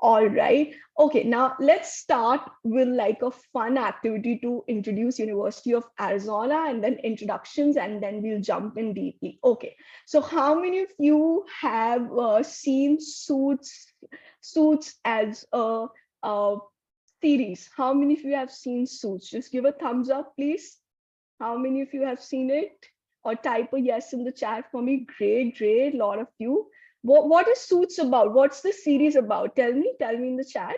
All right. Okay, now let's start with like a fun activity to introduce University of Arizona and then introductions, and then we'll jump in deeply. Okay, so how many of you have seen Suits as a series? How many of you have seen Suits? Just give a thumbs up, please. How many of you have seen it? Or type a yes in the chat for me. Great, great, a lot of you. What is Suits about? What's the series about? Tell me in the chat.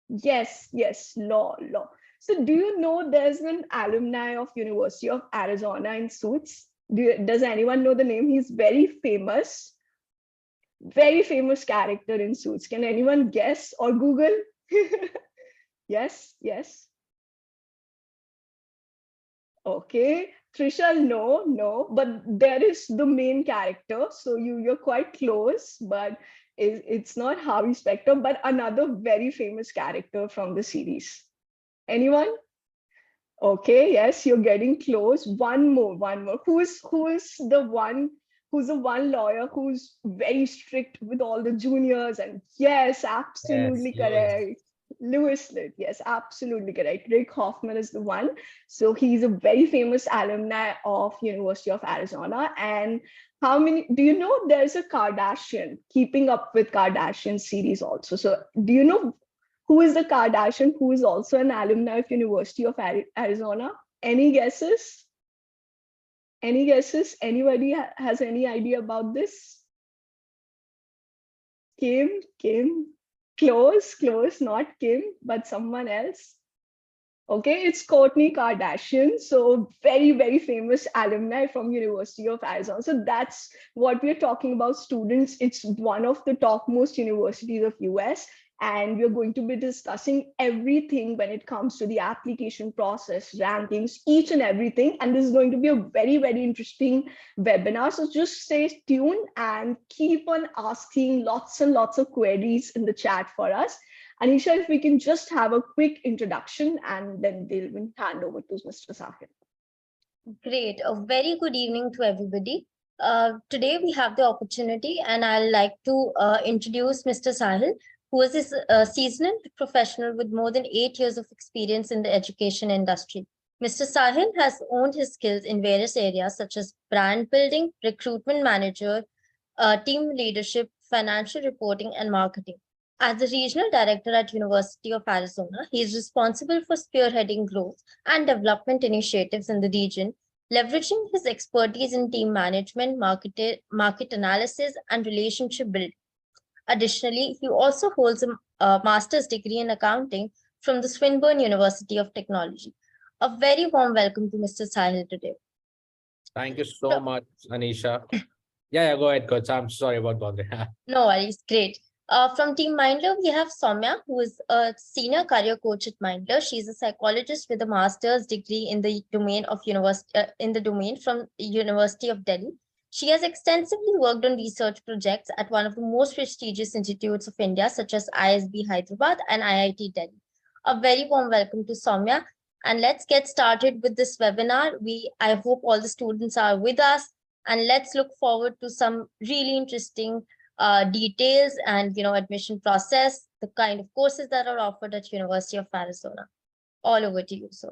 Yes, law. So do you know there's an alumni of University of Arizona in Suits? Does anyone know the name? He's very famous character in Suits. Can anyone guess or Google? Yes. Okay, Trisha, no, but there is the main character, so you're quite close, but it's not Harvey Specter, but another very famous character from the series. Anyone? Okay, yes, you're getting close. One more. Who's the one lawyer who's very strict with all the juniors? And yes, Yes, absolutely Louis. correct. Lewis Litt, yes, absolutely correct. Rick Hoffman is the one. So he's a very famous alumni of University of Arizona. And how many do you know there's a Kardashian, Keeping Up with Kardashian series also? So do you know who is the Kardashian who is also an alumni of University of Arizona? Any guesses? Any guesses? Anybody has any idea about this? Kim, close, not Kim, but someone else. Okay, it's Kourtney Kardashian. So very famous alumni from University of Arizona. So that's what we're talking about, students. It's one of the topmost universities of US. And we're going to be discussing everything when it comes to the application process, rankings, each and everything. And this is going to be a very interesting webinar. So just stay tuned and keep on asking lots and lots of queries in the chat for us. Anisha, if we can just have a quick introduction and then we'll hand over to Mr. Sahil. Great. A very good evening to everybody. Today we have the opportunity and I'd like to introduce Mr. Sahil, who is a seasoned professional with more than 8 years of experience in the education industry. Mr. Sahil has honed his skills in various areas such as brand building, recruitment manager, team leadership, financial reporting, and marketing. As the regional director at University of Arizona, he is responsible for spearheading growth and development initiatives in the region, leveraging his expertise in team management, market analysis, and relationship building. Additionally, he also holds a master's degree in accounting from the Swinburne University of Technology. A very warm welcome to Mr. Sahil today. Thank you so much, Anisha. Yeah, go ahead, coach. I'm sorry about bothering. No worries, great. From Team Mindler, we have Soumya, who is a senior career coach at Mindler. She's a psychologist with a master's degree in the domain of from University of Delhi. She has extensively worked on research projects at one of the most prestigious institutes of India, such as ISB Hyderabad and IIT Delhi. A very warm welcome to Soumya. And let's get started with this webinar. I hope all the students are with us, and let's look forward to some really interesting details and admission process, the kind of courses that are offered at University of Arizona. All over to you, sir.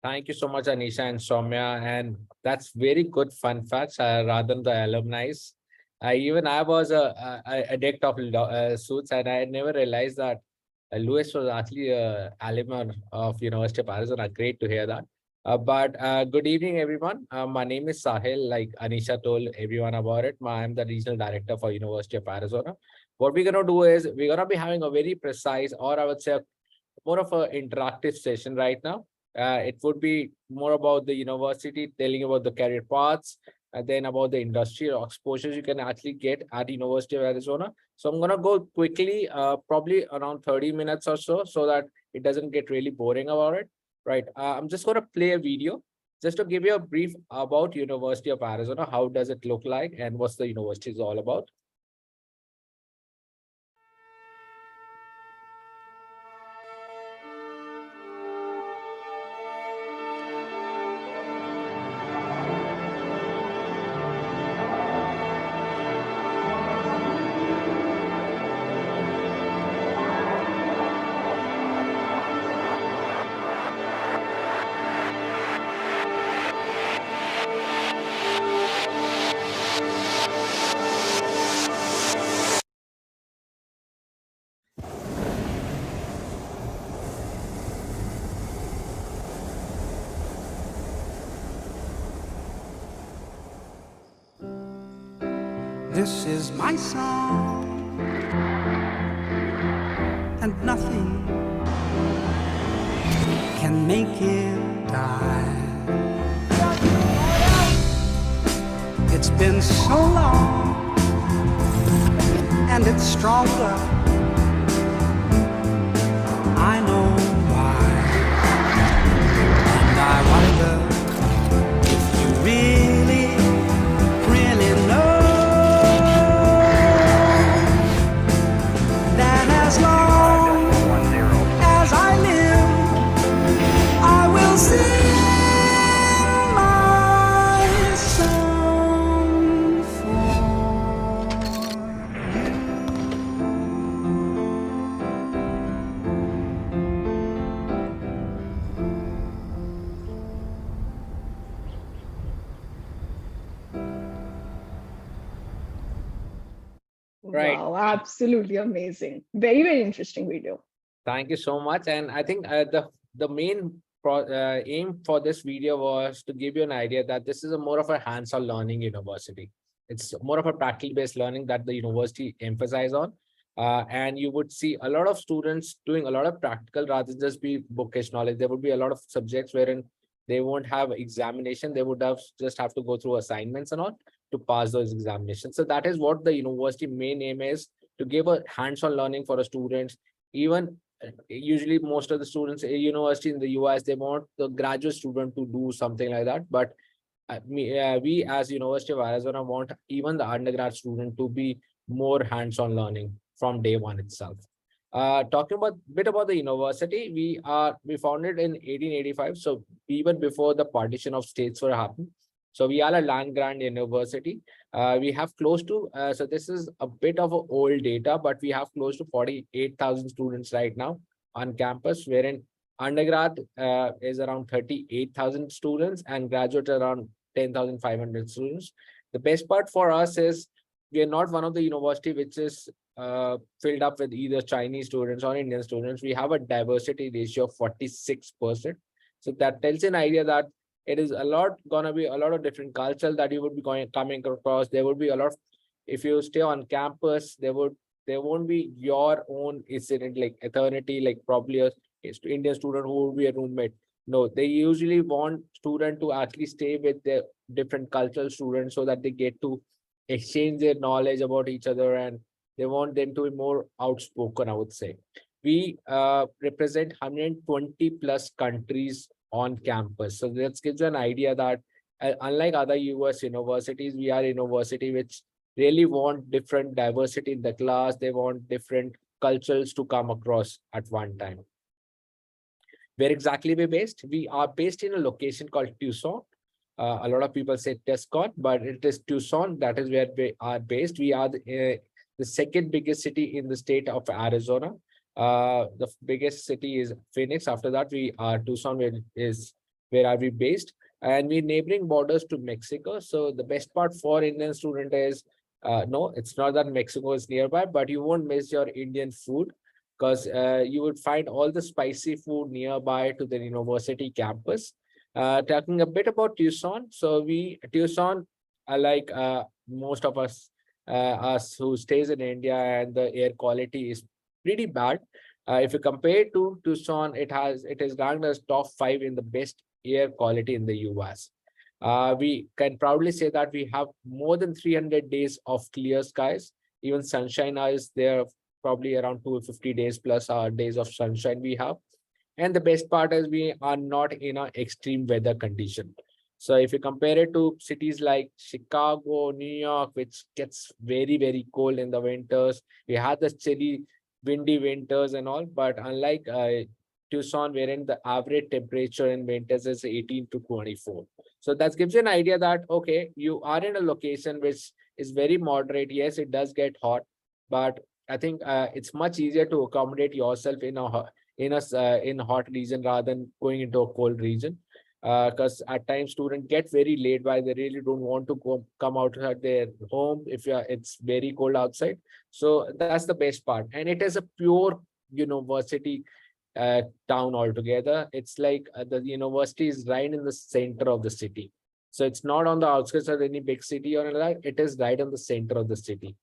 Thank you so much, Anisha and Soumya. And that's very good fun facts rather than the alumni. I was a addict of Suits, and I never realized that Lewis was actually an alumni of University of Arizona. Great to hear that. But good evening, everyone. My name is Sahil. Like Anisha told everyone about it, I'm the regional director for University of Arizona. What we're going to do is we're going to be having a very precise, or I would say more of an interactive session right now. It would be more about the university, telling about the career paths, and then about the industrial exposures you can actually get at University of Arizona. So I'm going to go quickly, probably around 30 minutes or so that it doesn't get really boring about it. Right. I'm just going to play a video just to give you a brief about University of Arizona. How does it look like and what's the university is all about? This is my song, and nothing can make it die. It's been so long, and it's stronger. I know why, and I wonder if you really, really know that as long as I live, I will sing my song for you. Right. Wow, absolutely amazing. Very, very interesting video. Thank you so much. And I think the main aim for this video was to give you an idea that this is a more of a hands-on learning university. It's more of a practical-based learning that the university emphasize on. And you would see a lot of students doing a lot of practical rather than just be bookish knowledge. There would be a lot of subjects wherein they won't have examination. They would have just have to go through assignments and all to pass those examinations. So that is what the university main aim is, to give a hands-on learning for the students. Even usually most of the students at university in the US, they want the graduate student to do something like that. But we as University of Arizona want even the undergrad student to be more hands-on learning from day one itself. Talking about bit about the university, we founded in 1885, so even before the partition of states were happened. So we are a land grant university. We have close to, so this is a bit of a old data, but we have close to 48,000 students right now on campus, wherein undergrad is around 38,000 students and graduate around 10,500 students. The best part for us is we are not one of the university which is filled up with either Chinese students or Indian students. We have a diversity ratio of 46%. So that tells an idea that it is gonna be a lot of different culture that you would be coming across. There would be a lot of, if you stay on campus, there won't be your own incident like eternity, like probably a Indian student who would be a roommate. No, they usually want student to actually stay with their different cultural students so that they get to exchange their knowledge about each other, and they want them to be more outspoken, I would say. We represent 120 plus countries on campus. So that gives you an idea that unlike other US universities, we are a university which really want different diversity in the class. They want different cultures to come across at one time. Where exactly we're based? We are based in a location called Tucson. A lot of people say Tucson, but it is Tucson. That is where we are based. We are the second biggest city in the state of Arizona. The biggest city is Phoenix. After that, we are Tucson, where are we based, and we neighboring borders to Mexico. So the best part for Indian student is no, it's not that Mexico is nearby, but you won't miss your Indian food because you would find all the spicy food nearby to the university campus. Talking a bit about Tucson, so Tucson, like most of us who stays in India, and the air quality is pretty bad. If you compare it to Tucson, it is ranked as top 5 in the best air quality in the US. We can proudly say that we have more than 300 days of clear skies. Even sunshine is there, probably around 250 days plus days of sunshine we have. And the best part is we are not in an extreme weather condition. So if you compare it to cities like Chicago, New York, which gets very, very cold in the winters, we have the chilly, windy winters and all. But unlike Tucson, wherein the average temperature in winters is 18 to 24. So that gives you an idea that, okay, you are in a location which is very moderate. Yes, it does get hot, but I think it's much easier to accommodate yourself in a hot region rather than going into a cold region. Because at times students get very late by they really don't want to come out of their home if it's very cold outside. So that's the best part, and it is a pure university town altogether. It's like the university is right in the center of the city. So it's not on the outskirts of any big city or anything. It is right in the center of the city.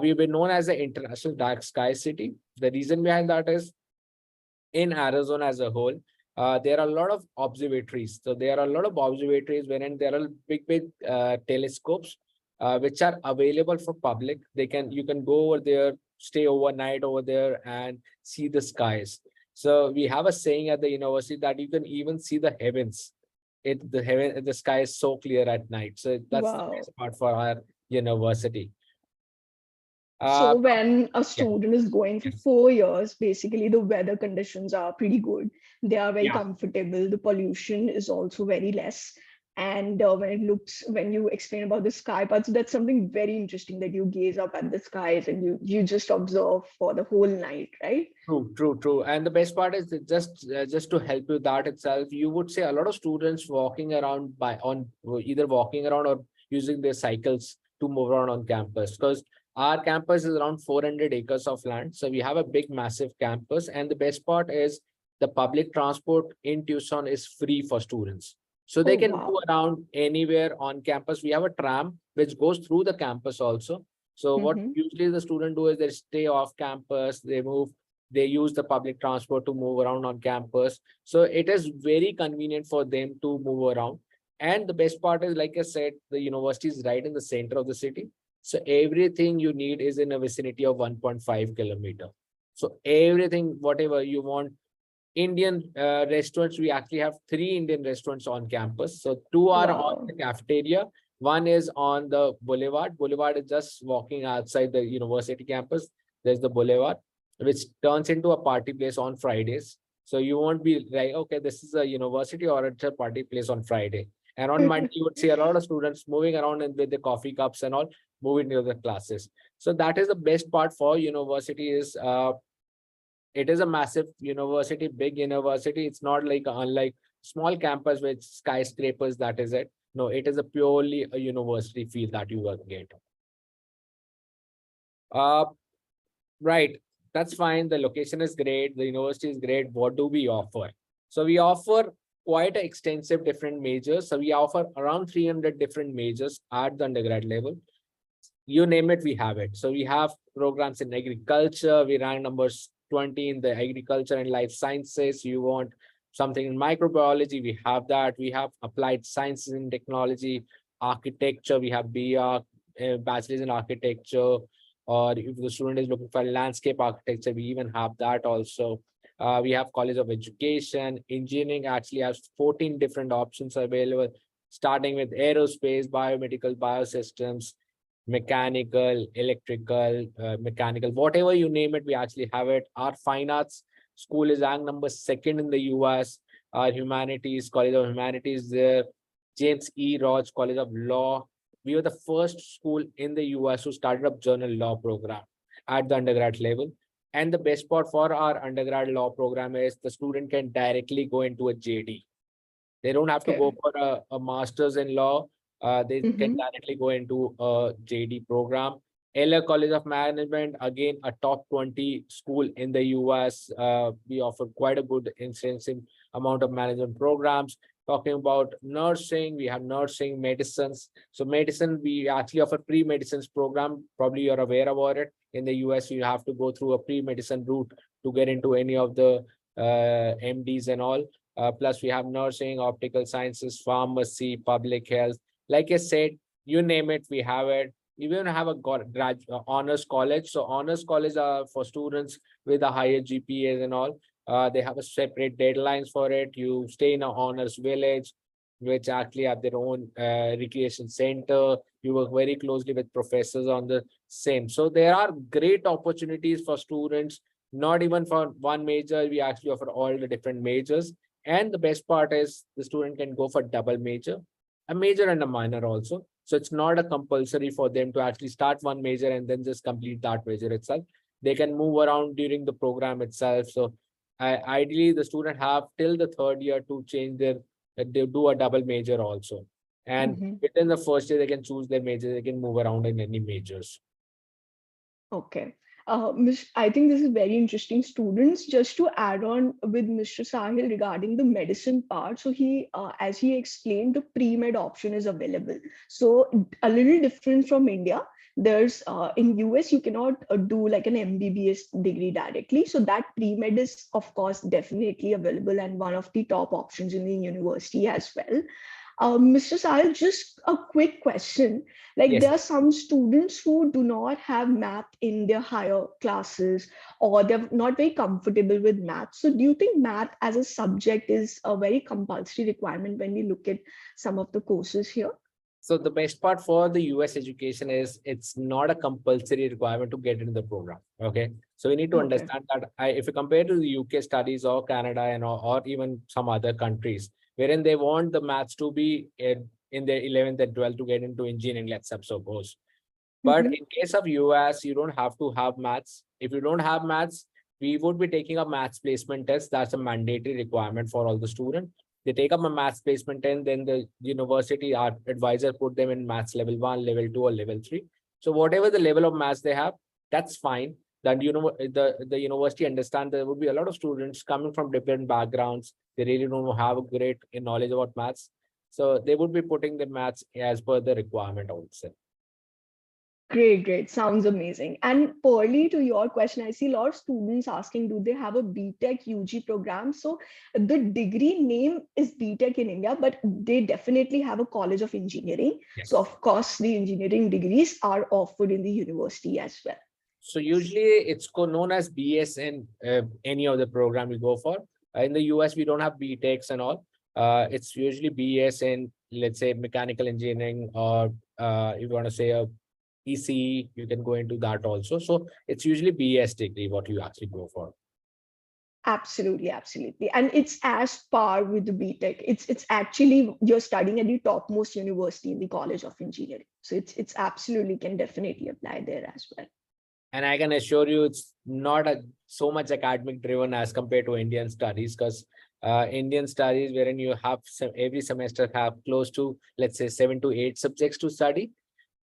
We've been known as the international dark sky city. The reason behind that is in Arizona as a whole, there are a lot of observatories. So there are a lot of observatories wherein there are big telescopes which are available for public. You can go over there, stay overnight over there, and see the skies. So we have a saying at the university that you can even see the heavens. The sky is so clear at night. So that's the Wow. best part for our university. So Uh, when a yeah, student is going for yes, 4 years, basically the weather conditions are pretty good. They are very yeah. comfortable. The pollution is also very less. And when you explain about the sky parts, that's something very interesting that you gaze up at the skies and you just observe for the whole night, right? True. And the best part is that just to help you that itself, you would say a lot of students walking around either walking around or using their cycles to move around on campus, because our campus is around 400 acres of land. So we have a big, massive campus. And the best part is the public transport in Tucson is free for students. So Oh, they can move wow. around anywhere on campus. We have a tram which goes through the campus also. So what Mm-hmm. usually the student do is they stay off campus, they use the public transport to move around on campus. So it is very convenient for them to move around. And the best part is, like I said, the university is right in the center of the city. So everything you need is in a vicinity of 1.5 kilometer. So everything, whatever you want. Indian restaurants, we actually have 3 Indian restaurants on campus. So 2 are on Wow. the cafeteria. One is on the boulevard. Boulevard is just walking outside the university campus. There's the boulevard, which turns into a party place on Fridays. So you won't be like, okay, this is a university or it's a party place on Friday. And on Monday, you would see a lot of students moving around with the coffee cups and all, moving to the classes. So that is the best part for university is it is a massive university, big university. It's not like unlike small campus with skyscrapers. That is it. No, it is a purely a university feel that you will get. Uh, right. That's fine. The location is great. The university is great. What do we offer? So we offer quite a extensive different majors. So we offer around 300 different majors at the undergrad level. You name it, we have it. So we have programs in agriculture. We rank numbers 20 in the agriculture and life sciences. You want something in microbiology, we have that. We have applied sciences and technology, architecture. We have BR, bachelor's in architecture. Or if the student is looking for landscape architecture, we even have that also. We have College of Education. Engineering actually has 14 different options available, starting with aerospace, biomedical, biosystems, mechanical, electrical, mechanical, whatever you name it, we actually have it. Our fine arts school is ranked number 2nd in the US. Our humanities, College of Humanities there. James E. Roach College of Law. We were the first school in the US who started up journal law program at the undergrad level. And the best part for our undergrad law program is the student can directly go into a JD. They don't have to go Okay. for a master's in law. They can Mm-hmm. directly go into a JD program. LA College of Management, again, a top 20 school in the US. We offer quite a good extensive amount of management programs. Talking about nursing, we have nursing, medicines. So medicine, we actually offer pre-medicines program. Probably you're aware about it. In the US, you have to go through a pre-medicine route to get into any of the MDs and all. Plus, we have nursing, optical sciences, pharmacy, public health. Like I said, you name it, we have it. We even have a honors college. So honors college are for students with a higher GPAs and all. They have a separate deadlines for it. You stay in a honors village, which actually have their own recreation center. You work very closely with professors on the same. So there are great opportunities for students, not even for one major. We actually offer all the different majors. And the best part is the student can go for double major, a major and a minor also. So it's not a compulsory for them to actually start one major and then just complete that major itself. They can move around during the program itself. So ideally, the student have till the 3rd year to change they do a double major also. And Mm-hmm. within the first year, they can choose their major. They can move around in any majors. Okay. I think this is very interesting. Students, just to add on with Mr. Sahil regarding the medicine part. So he, as he explained, the pre-med option is available. So a little different from India. There's in US, you cannot do like an MBBS degree directly. So that pre-med is, of course, definitely available and one of the top options in the university as well. Mr. Sahil, just a quick question. Like Yes. there are some students who do not have math in their higher classes, or they're not very comfortable with math. So do you think math as a subject is a very compulsory requirement when we look at some of the courses here? So the best part for the US education is it's not a compulsory requirement to get into the program. Okay. So we need to Okay. understand that if you compare to the UK studies or Canada and or even some other countries, wherein they want the maths to be in their 11th and 12th to get into engineering, let's suppose. But Mhm. in case of US, you don't have to have maths. If you don't have maths, we would be taking a maths placement test. That's a mandatory requirement for all the students. They take up a maths placement and then the university advisor put them in maths level 1, level 2, or level 3. So whatever the level of maths they have, that's fine. Then the university understand there would be a lot of students coming from different backgrounds. They really don't have a great knowledge about maths. So they would be putting the maths as per the requirement, I would say. Great, great. Sounds amazing. And Pearly, to your question, I see a lot of students asking, do they have a BTech UG program? So the degree name is BTech in India, but they definitely have a College of Engineering. So Yes. of course, the engineering degrees are offered in the university as well. So usually it's known as BS in any of the program you go for. In the US, we don't have BTechs and all. It's usually BS in, let's say, mechanical engineering, or if you want to say a ECE, you can go into that also. So it's usually BS degree what you actually go for. Absolutely, absolutely. And it's as par with the BTech. It's actually you're studying at the topmost university in the College of Engineering. So it's absolutely can definitely apply there as well. And I can assure you, it's not so much academic driven as compared to Indian studies, because Indian studies, wherein you have every semester have close to, let's say, 7 to 8 subjects to study.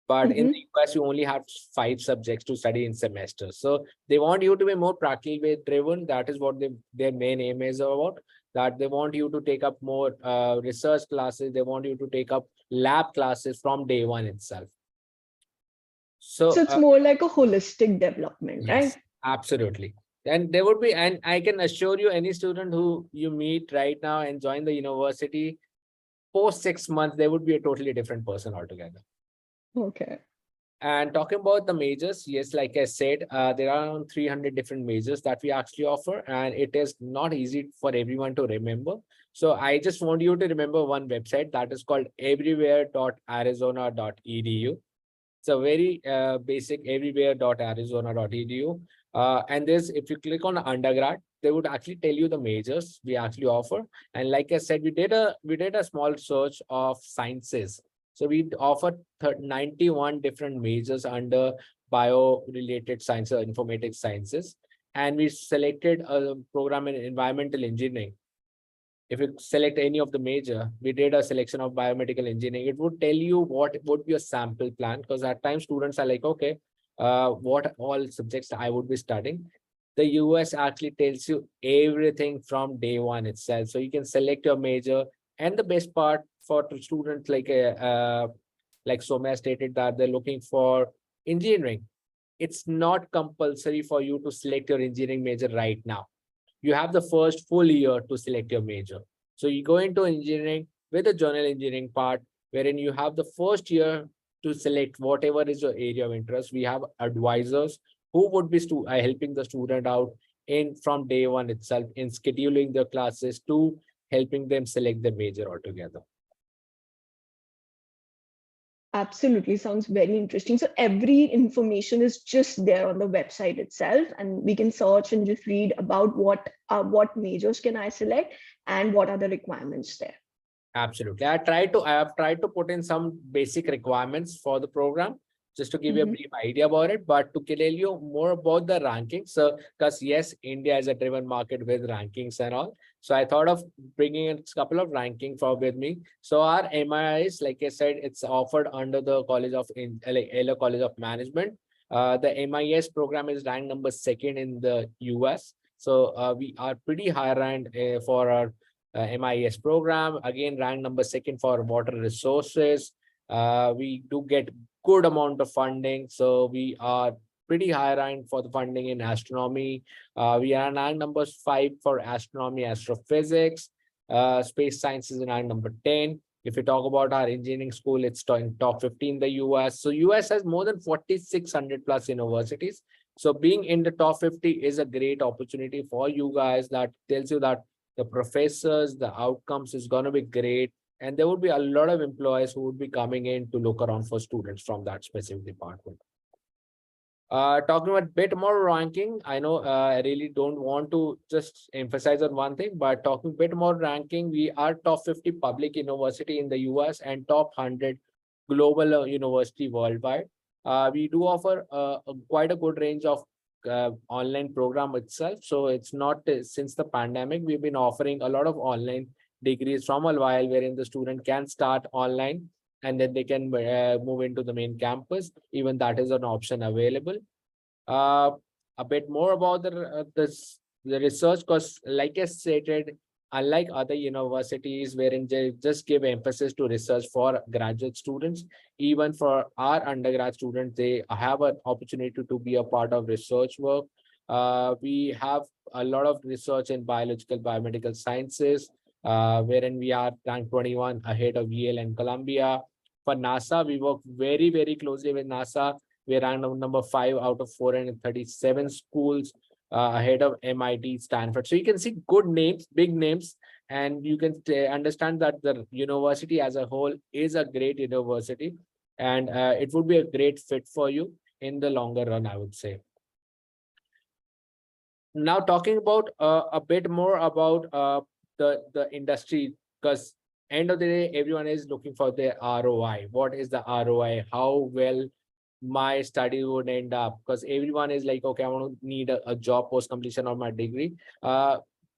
But in the US, you only have 5 subjects to study in semester. So they want you to be more practical driven. That is what their main aim is about. That they want you to take up more research classes. They want you to take up lab classes from day one itself. So So it's more like a holistic development, right? yes, absolutely. And there would be, and I can assure you, any student who you meet right now and join the university, post 6 months, they would be a totally different person altogether. Okay. And talking about the majors, yes, like I said, there are around 300 different majors that we actually offer, and it is not easy for everyone to remember. So I just want you to remember one website that is called everywhere.arizona.edu. It's a very basic everywhere.arizona.edu. And if you click on undergrad, they would actually tell you the majors we actually offer. And like I said, we did a small search of sciences. So we offer 91 different majors under bio-related sciences, informatics sciences. And we selected a program in environmental engineering. If you select any of the major, we did a selection of biomedical engineering. It would tell you what would be a sample plan, because at times students are like, okay, what all subjects I would be studying. The US actually tells you everything from day one itself. So you can select your major. And the best part for students like Somya stated, that they're looking for engineering. It's not compulsory for you to select your engineering major right now. You have the first full year to select your major. So you go into engineering with the general engineering part, wherein you have the first year to select whatever is your area of interest. We have advisors who would be helping the student out from day one itself in scheduling the classes to helping them select the major altogether. Absolutely. Sounds very interesting. So every information is just there on the website itself, and we can search and just read about what majors can I select and what are the requirements there. Absolutely. I have tried to put in some basic requirements for the program, just to give you a brief idea about it, but to tell you more about the rankings. So, because yes, India is a driven market with rankings and all. So I thought of bringing in a couple of rankings with me. So our MIIs, like I said, it's offered under the College of College of Management. The MIS program is ranked number 2nd in the US. So we are pretty high ranked for our MIS program. Again, ranked number 2nd for water resources. We do get good amount of funding. So we are pretty high ranked for the funding in astronomy. We are ranked number 5 for astronomy, astrophysics. Space sciences in ranked number 10. If you talk about our engineering school, it's in top 50 in the US. So US has more than 4,600 plus universities. So being in the top 50 is a great opportunity for you guys. That tells you that the professors, the outcomes is going to be great. And there would be a lot of employees who would be coming in to look around for students from that specific department. Talking about a bit more ranking, I know I really don't want to just emphasize on one thing, but talking a bit more ranking, we are top 50 public university in the US and top 100 global university worldwide. We do offer quite a good range of online program itself. So it's not since the pandemic, we've been offering a lot of online degrees from a while wherein the student can start online and then they can move into the main campus. Even that is an option available. A bit more about the research, because like I stated, unlike other universities wherein they just give emphasis to research for graduate students, even for our undergrad students, they have an opportunity to be a part of research work. We have a lot of research in biological biomedical sciences, wherein we are ranked 21 ahead of Yale and Columbia. For NASA, we work very, very closely with NASA. We ranked number 5 out of 437 schools, ahead of MIT, Stanford. So you can see good names, big names, and you can understand that the university as a whole is a great university, and it would be a great fit for you in the longer run, I would say. Now talking about a bit more about the industry, because end of the day, everyone is looking for their ROI. What is the ROI? How well my study would end up? Because everyone is like, okay, I want to need a job post completion of my degree.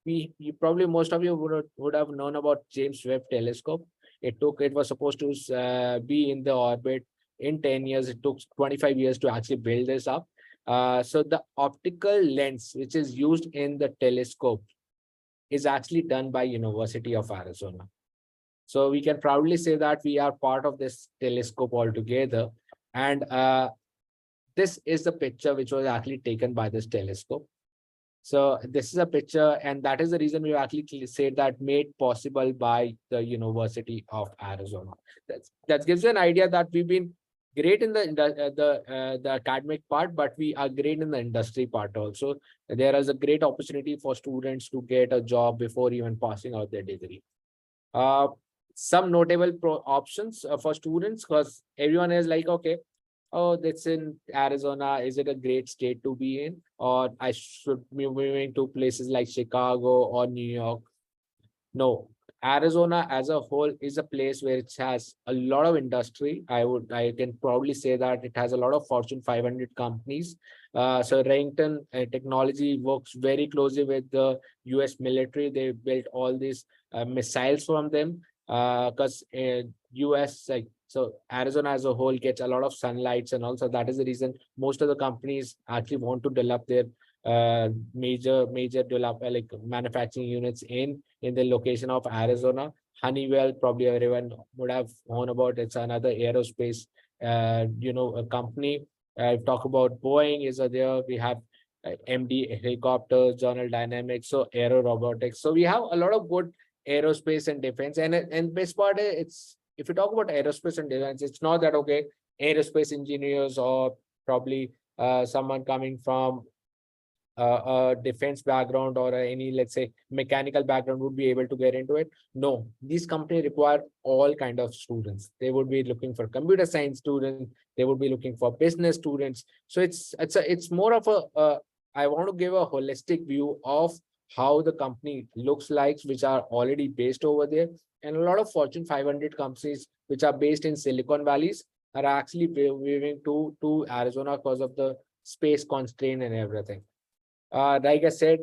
You probably, most of you would have known about James Webb telescope. It was supposed to be in the orbit in 10 years. It took 25 years to actually build this up. So the optical lens, which is used in the telescope, is actually done by University of Arizona. So we can proudly say that we are part of this telescope altogether. And this is the picture which was actually taken by this telescope. So this is a picture, and that is the reason we actually said that made possible by the University of Arizona. That gives you an idea that we've been great in the academic part, but we are great in the industry part also. There is a great opportunity for students to get a job before even passing out their degree. Some notable options for students, because everyone is like, okay, oh, that's in Arizona. Is it a great state to be in? Or I should be moving to places like Chicago or New York? No, Arizona as a whole is a place where it has a lot of industry. I can probably say that it has a lot of Fortune 500 companies. So Remington Technology works very closely with the US military. They built all these missiles from them, because US, like, so Arizona as a whole gets a lot of sunlights, and also that is the reason most of the companies actually want to develop their major like manufacturing units in the location of Arizona. Honeywell, probably everyone would have known about. It's another aerospace a company. Talk about Boeing is there. We have MD helicopters, General Dynamics, so aero robotics. So we have a lot of good aerospace and defense. And best part is, it's, if you talk about aerospace and defense, it's not that, okay, aerospace engineers or probably someone coming from a defense background or any, let's say, mechanical background would be able to get into it. No, these companies require all kind of students. They would be looking for computer science students. They would be looking for business students. So it's more of a I want to give a holistic view of how the company looks like, which are already based over there. And a lot of Fortune 500 companies which are based in Silicon Valleys are actually moving to Arizona because of the space constraint and everything. Like I said,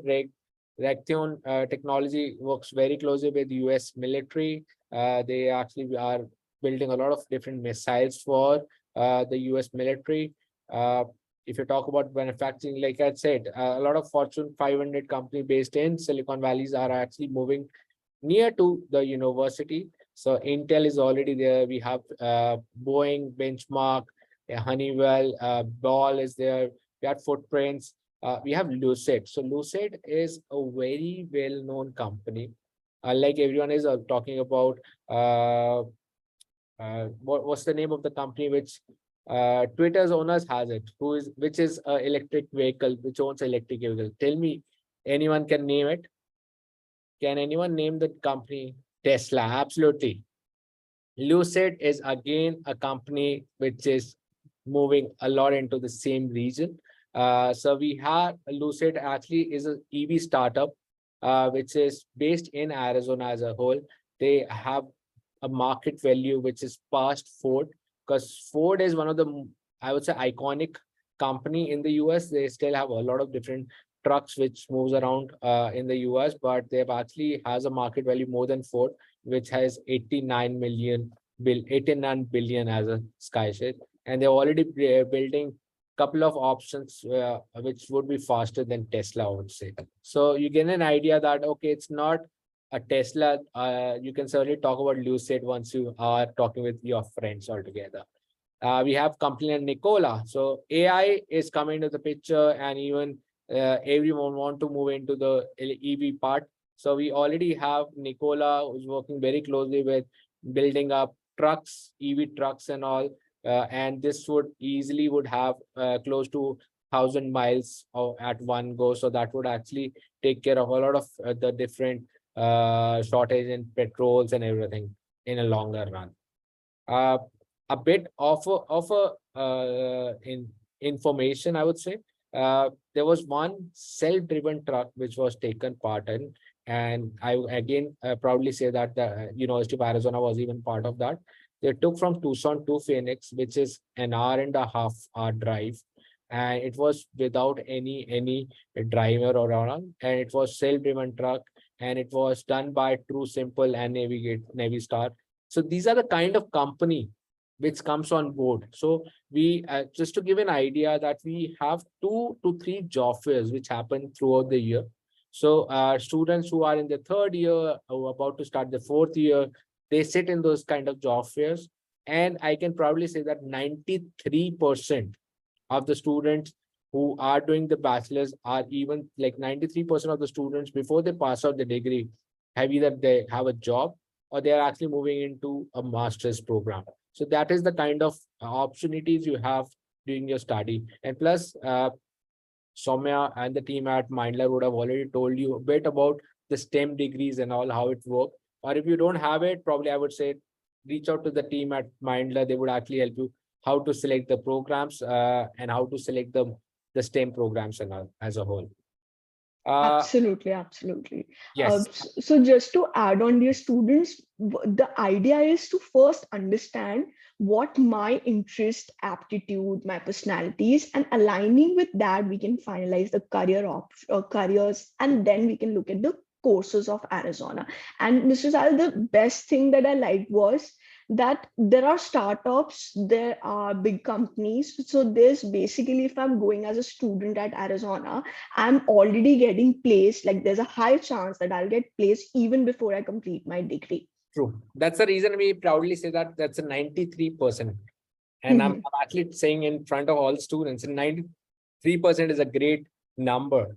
Raytheon Technology works very closely with the US military. They actually are building a lot of different missiles for the US military. if you talk about manufacturing, like I said, a lot of Fortune 500 company based in Silicon Valleys are actually moving near to the university. So Intel is already there. We have Boeing, Benchmark, Honeywell, Ball is there. We have Footprints. We have Lucid. So Lucid is a very well-known company. Like everyone is talking about, what's the name of the company which Twitter's owners has it, which is electric vehicle, which owns electric vehicle. Tell me, anyone can name it? Can anyone name the company? Tesla, absolutely. Lucid is again a company which is moving a lot into the same region. So we have Lucid actually is an EV startup, which is based in Arizona as a whole. They have a market value which is past Ford, because Ford is one of the, I would say, iconic company in the US. They still have a lot of different trucks which moves around in the US, but they've actually has a market value more than Ford, which has 89 billion as a sky share. And they're already building couple of options which would be faster than Tesla, I would say. So you get an idea that, okay, it's not a Tesla. You can certainly talk about Lucid once you are talking with your friends altogether. We have company and Nikola. So AI is coming to the picture, and even everyone want to move into the EV part. So we already have Nikola, who's working very closely with building up trucks, EV trucks and all. And this would easily would have close to 1,000 miles at one go. So that would actually take care of a lot of the different shortage in petrols and everything in a longer run. A bit of information, I would say. There was one self-driven truck which was taken part in, and I again proudly say that the University of Arizona was even part of that. They took from Tucson to Phoenix, which is an hour-and-a-half drive, and it was without any driver around, and it was self-driven truck, and it was done by True Simple and Navistar. So these are the kind of company which comes on board. So we just to give an idea that we have 2 to 3 job fairs which happen throughout the year. So students who are in the 3rd year or about to start the 4th year, they sit in those kind of job fairs. And I can probably say that 93% of the students who are doing the bachelor's are even like 93% of the students before they pass out the degree have either they have a job or they are actually moving into a master's program. So that is the kind of opportunities you have during your study. And plus, Soumya and the team at Mindler would have already told you a bit about the STEM degrees and all, how it works. Or if you don't have it, probably I would say reach out to the team at Mindler. They would actually help you how to select the programs and how to select the STEM programs and all as a whole. Absolutely, absolutely. Yes. So just to add on, dear students, the idea is to first understand what my interest, aptitude, my personality is, and aligning with that, we can finalize the careers, and then we can look at the courses of Arizona. And Mr. Sal, the best thing that I liked was that there are startups, there are big companies. So there's basically, if I'm going as a student at Arizona, I'm already getting placed. Like there's a high chance that I'll get placed even before I complete my degree. True. That's the reason we proudly say that that's a 93%. And I'm actually saying in front of all students, 93% is a great number.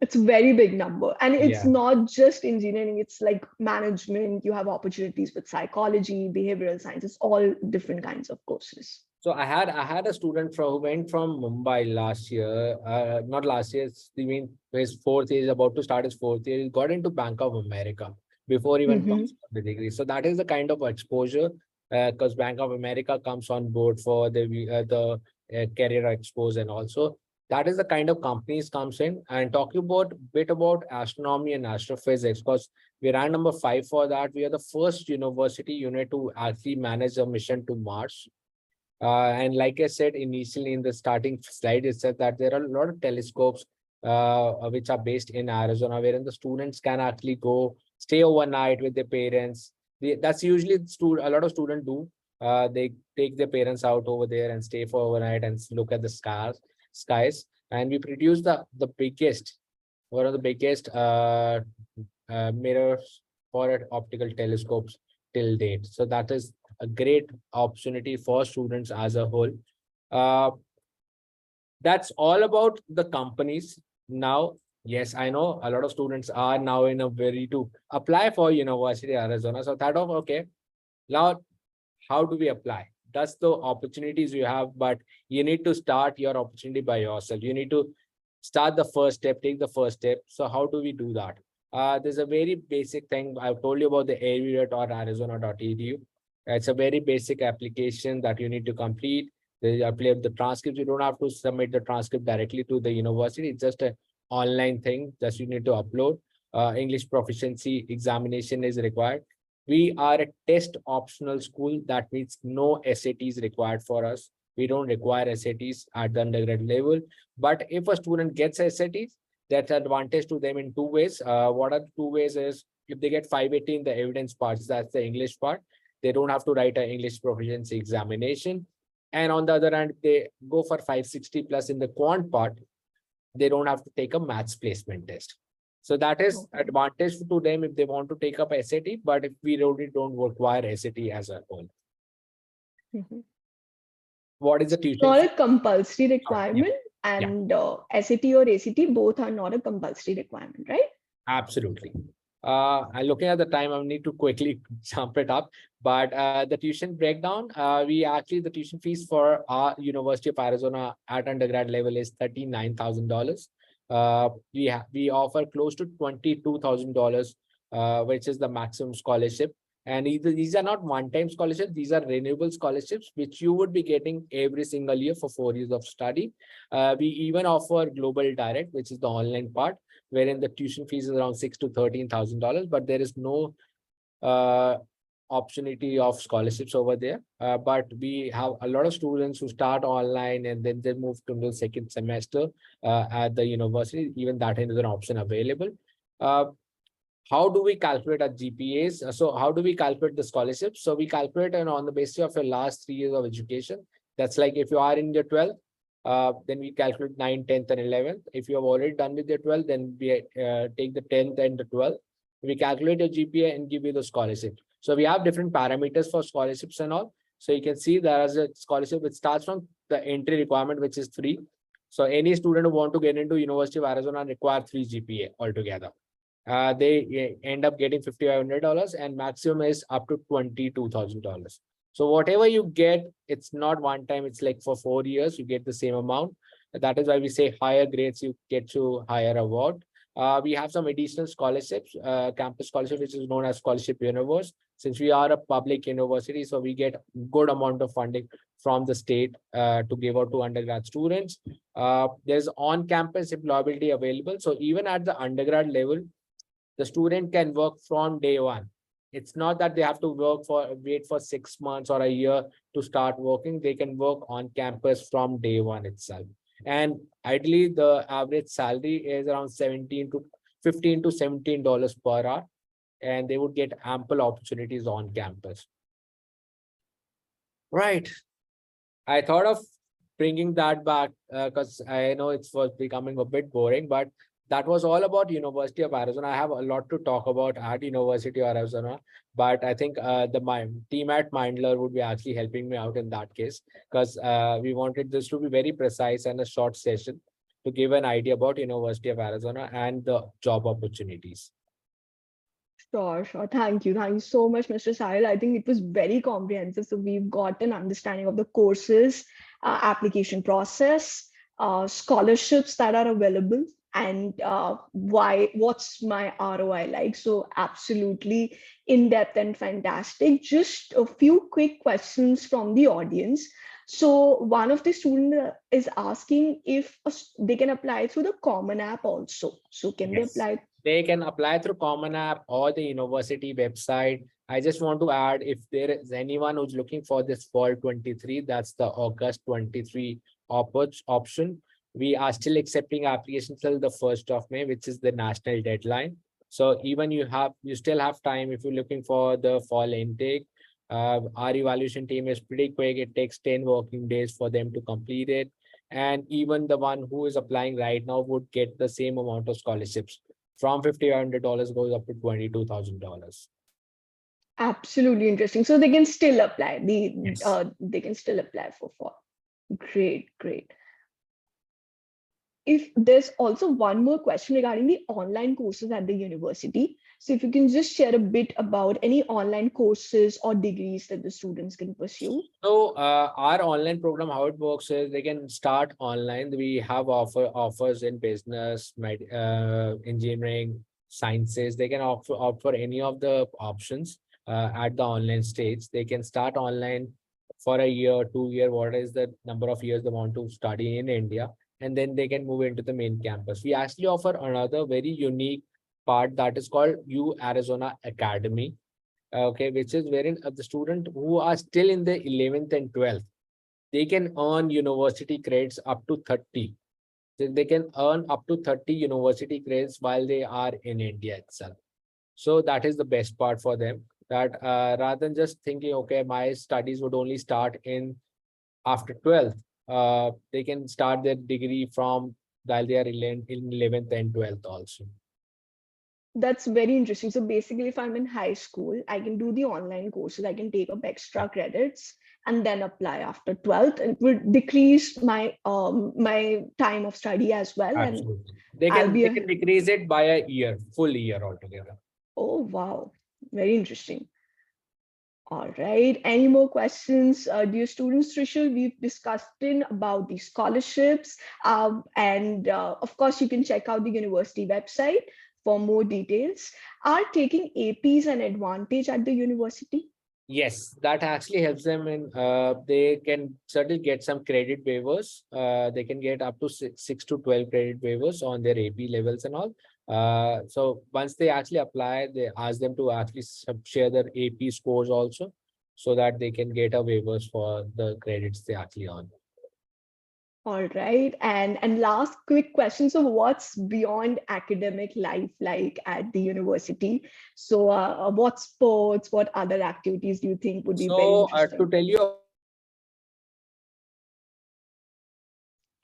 It's a very big number. And it's not just engineering, it's like management. You have opportunities with psychology, behavioral science. It's all different kinds of courses. So I had a student who went from Mumbai last year, not last year, his 4th year, is about to start his 4th year. He got into Bank of America before even passing the degree. So that is the kind of exposure, because Bank of America comes on board for the career expos, and also that is the kind of companies comes in. And talking about bit about astronomy and astrophysics, because we ran number 5 for that. We are the first university unit to actually manage a mission to Mars. And like I said initially in the starting slide, it said that there are a lot of telescopes which are based in Arizona, wherein the students can actually go stay overnight with their parents. That's usually a lot of students do. They take their parents out over there and stay for overnight and look at the skies. And we produce the biggest, one of the biggest mirrors for optical telescopes till date. So that is a great opportunity for students as a whole. Uh, that's all about the companies. Now, yes, I know a lot of students are now in a very to apply for University of Arizona. So that of okay, now how do we apply? That's the opportunities you have, but you need to start your opportunity by yourself. You need to start the first step, take the first step. So how do we do that? There's a very basic thing. I've told you about the aviate.arizona.edu. It's a very basic application that you need to complete. They upload the transcripts. You don't have to submit the transcript directly to the university. It's just an online thing that you need to upload. English proficiency examination is required. We are a test optional school. That means no SATs required for us. We don't require SATs at the undergrad level. But if a student gets SATs, that's advantage to them in two ways. What are the two ways is if they get 580 in the evidence parts, that's the English part, they don't have to write an English proficiency examination. And on the other hand, they go for 560 plus in the quant part, they don't have to take a maths placement test. So that is advantage to them if they want to take up SAT, but if we really don't require SAT as a whole. What is the tuition Not fee? a compulsory Yeah. requirement, and SAT or ACT both are not a compulsory requirement, right? Absolutely. I'm looking at the time, I need to quickly jump it up. But the tuition breakdown, the tuition fees for our University of Arizona at undergrad level is $39,000. We offer close to $22,000, which is the maximum scholarship. And these are not one-time scholarships, these are renewable scholarships, which you would be getting every single year for 4 years of study. We even offer Global Direct, which is the online part, wherein the tuition fees is around $6,000 to $13,000, but there is no opportunity of scholarships over there. But we have a lot of students who start online and then they move to the second semester at the university. Even that is an option available. How do we calculate our GPAs? So how do we calculate the scholarships? So we calculate on the basis of your last 3 years of education. That's like if you are in your 12th, then we calculate 9th, 10th, and 11th. If you have already done with your 12th, then we take the 10th and the 12th. We calculate your GPA and give you the scholarship. So we have different parameters for scholarships and all. So you can see there is a scholarship which starts from the entry requirement, which is 3. So any student who want to get into University of Arizona require 3 GPA altogether. They end up getting $5,500 and maximum is up to $22,000. So whatever you get, it's not one time, it's like for 4 years, you get the same amount. That is why we say higher grades, you get to higher award. We have some additional scholarships, campus scholarship, which is known as Scholarship Universe. Since we are a public university, so we get good amount of funding from the state to give out to undergrad students. There's on-campus employability available. So even at the undergrad level, the student can work from day one. It's not that they have to wait for 6 months or a year to start working. They can work on campus from day one itself. And ideally, the average salary is around $15 to $17 per hour, and they would get ample opportunities on campus. Right. I thought of bringing that back because I know it's was becoming a bit boring, but that was all about University of Arizona. I have a lot to talk about at University of Arizona, but I think my team at Mindler would be actually helping me out in that case, because we wanted this to be very precise and a short session to give an idea about University of Arizona and the job opportunities. Sure. Thank you. Thank you so much, Mr. Sahil. I think it was very comprehensive. So we've got an understanding of the courses, application process, scholarships that are available, and what's my ROI like. So absolutely in-depth and fantastic. Just a few quick questions from the audience. So one of the students is asking if they can apply through the Common App also. So can they apply? They can apply through Common App or the university website. I just want to add, if there is anyone who's looking for this fall 23, that's the August 23 option. We are still accepting applications till the 1st of May, which is the national deadline. So even you still have time if you're looking for the fall intake. Our evaluation team is pretty quick. It takes 10 working days for them to complete it. And even the one who is applying right now would get the same amount of scholarships. From $5,500 goes up to $22,000. Absolutely interesting. So they can still apply. Yes. They can still apply for. Great, great. If there's also one more question regarding the online courses at the university. So if you can just share a bit about any online courses or degrees that the students can pursue. So our online program, how it works is they can start online. We have offers in business, engineering, sciences. They can opt for any of the options at the online stage. They can start online for a year, 2 year, what is the number of years they want to study in India, and then they can move into the main campus. We actually offer another very unique part that is called U Arizona Academy. Okay, which is wherein the student who are still in the 11th and 12th, they can earn university credits up to 30. They can earn up to 30 university credits while they are in India itself. So that is the best part for them, that rather than just thinking, okay, my studies would only start in after 12th, they can start their degree from while they are in 11th and 12th also. That's very interesting. So basically, if I'm in high school, I can do the online courses, I can take up extra credits and then apply after 12th. And it would decrease my time of study as well. And Absolutely. They I'll can be they can decrease it by a year, full year altogether. oh wow, very interesting. All right. Any more questions, dear students? Trishul, we've discussed about the scholarships, and of course, you can check out the university website for more details. Are taking APs an advantage at the university? Yes, that actually helps them in they can certainly get some credit waivers. They can get up to 6 to 12 credit waivers on their AP levels and all. So once they actually apply, they ask them to actually share their AP scores also, so that they can get a waivers for the credits they actually earn. All right. And last quick question. So what's beyond academic life like at the university? So what sports, what other activities do you think would be very So to interesting? tell you,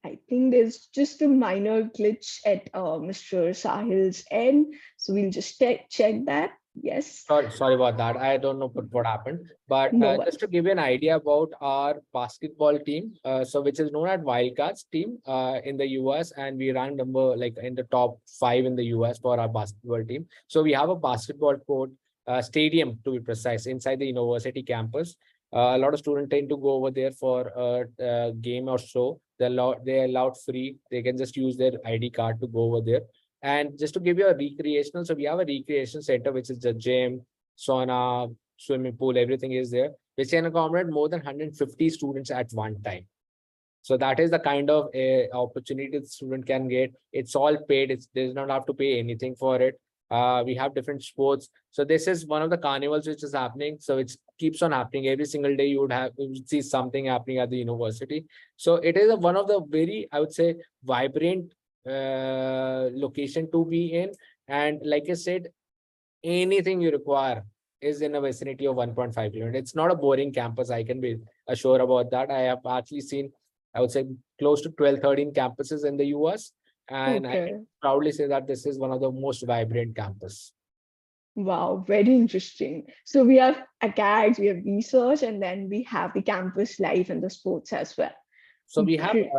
I think there's just a minor glitch at Mr. Sahil's end. So we'll just check that. Yes. sorry about that. I don't know what happened, but No just to worries. give you an idea about our basketball team, so which is known as Wildcats team in the US, and we rank number like in the top 5 in the US for our basketball team. So we have a basketball court, stadium to be precise, inside the university campus. A lot of students tend to go over there for a game or so. They're allowed free. They can just use their ID card to go over there. And just to give you a recreational, so we have a recreation center, which is the gym, sauna, swimming pool, everything is there, which can accommodate more than 150 students at one time. So that is the kind of opportunity the student can get. It's all paid. They does not have to pay anything for it. We have different sports. So this is one of the carnivals which is happening. So it keeps on happening every single day. You would see something happening at the university. So it is one of the very, I would say, vibrant location to be in. And like I said, anything you require is in a vicinity of 1.5 kilometers. It's not a boring campus. I can be assured about that. I have actually seen, I would say, close to 12, 13 campuses in the US. And I Okay. can proudly say that this is one of the most vibrant campus. Wow, very interesting. So we have acads, we have research, and then we have the campus life and the sports as well. So we have Great.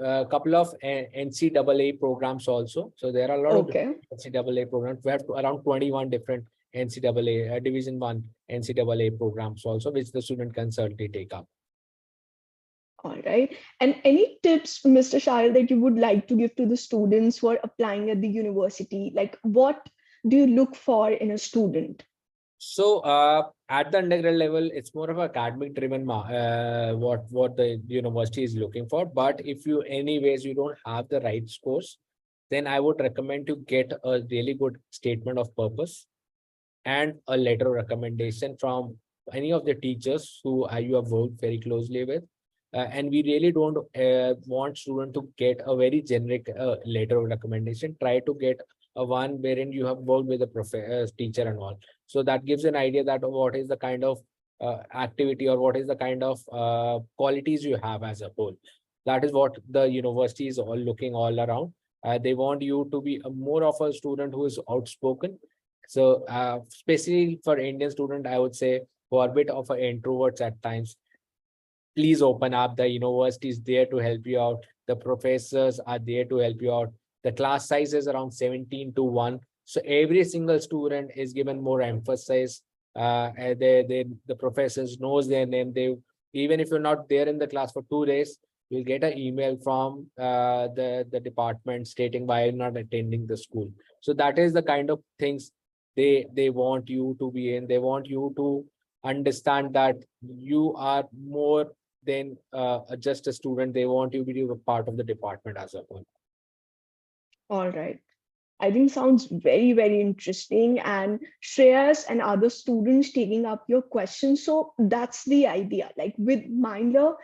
a couple of NCAA programs also. So there are a lot of Okay. NCAA programs. We have around 21 different NCAA, Division 1 NCAA programs also, which the student can certainly take up. All right. And any tips, Mr. Shahil, that you would like to give to the students who are applying at the university? Like, what do you look for in a student? So at the undergrad level, it's more of academic driven what the university is looking for. But if you anyways you don't have the right scores, then I would recommend to get a really good statement of purpose and a letter of recommendation from any of the teachers who you have worked very closely with. And we really don't want student to get a very generic letter of recommendation. Try to get a one wherein you have worked with a teacher and all. So that gives an idea that what is the kind of activity, or what is the kind of qualities you have as a whole. That is what the university is all looking all around. They want you to be more of a student who is outspoken. So especially for Indian student, I would say, who are a bit of introverts at times, please open up. The university is there to help you out. The professors are there to help you out. The class size is around 17 to 1. So every single student is given more emphasis. And the professors knows their name. They, even if you're not there in the class for 2 days, you'll get an email from the department stating why you're not attending the school. So that is the kind of things they want you to be in. They want you to understand that you are more than just a student. They want you to be a part of the department as a whole. All right. I think sounds very, very interesting. And Shreyas and other students taking up your questions. So that's the idea. Like with Mindler,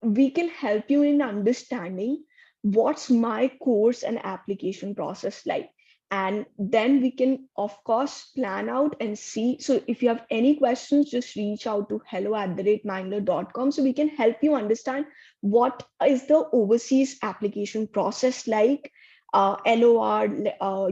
we can help you in understanding what's my course and application process like. And then we can, of course, plan out and see. So if you have any questions, just reach out to hello@mindler.com so we can help you understand what is the overseas application process like. LOR,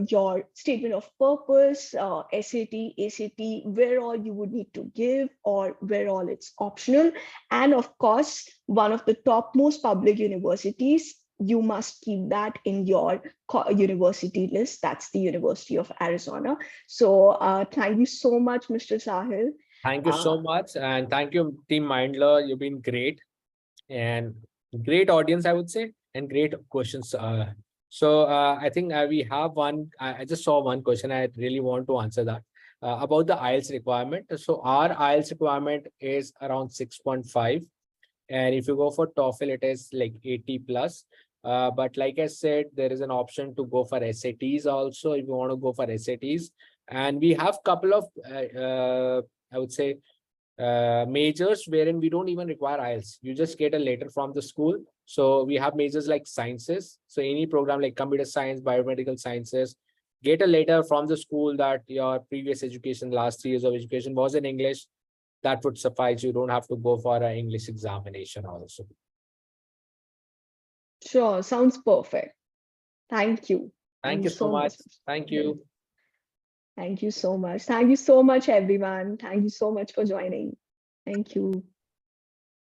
your statement of purpose, SAT, ACT, where all you would need to give or where all it's optional. And of course, one of the topmost public universities, you must keep that in your university list. That's the University of Arizona. So thank you so much, Mr. Sahil. Thank you so much. And thank you, Team Mindler. You've been great, and great audience, I would say, and great questions. So I think we have one. I just saw one question. I really want to answer that about the IELTS requirement. So our IELTS requirement is around 6.5. And if you go for TOEFL, it is like 80 plus. But like I said, there is an option to go for SATs also if you want to go for SATs. And we have couple of, I would say, majors wherein we don't even require IELTS. You just get a letter from the school. So we have majors like sciences. So any program like computer science, biomedical sciences, get a letter from the school that your previous education, last 3 years of education was in English. That would suffice. You don't have to go for an English examination also. Sure, sounds perfect. Thank you. Thank you so much. Thank you. Thank you so much. Thank you so much, everyone. Thank you so much for joining. Thank you.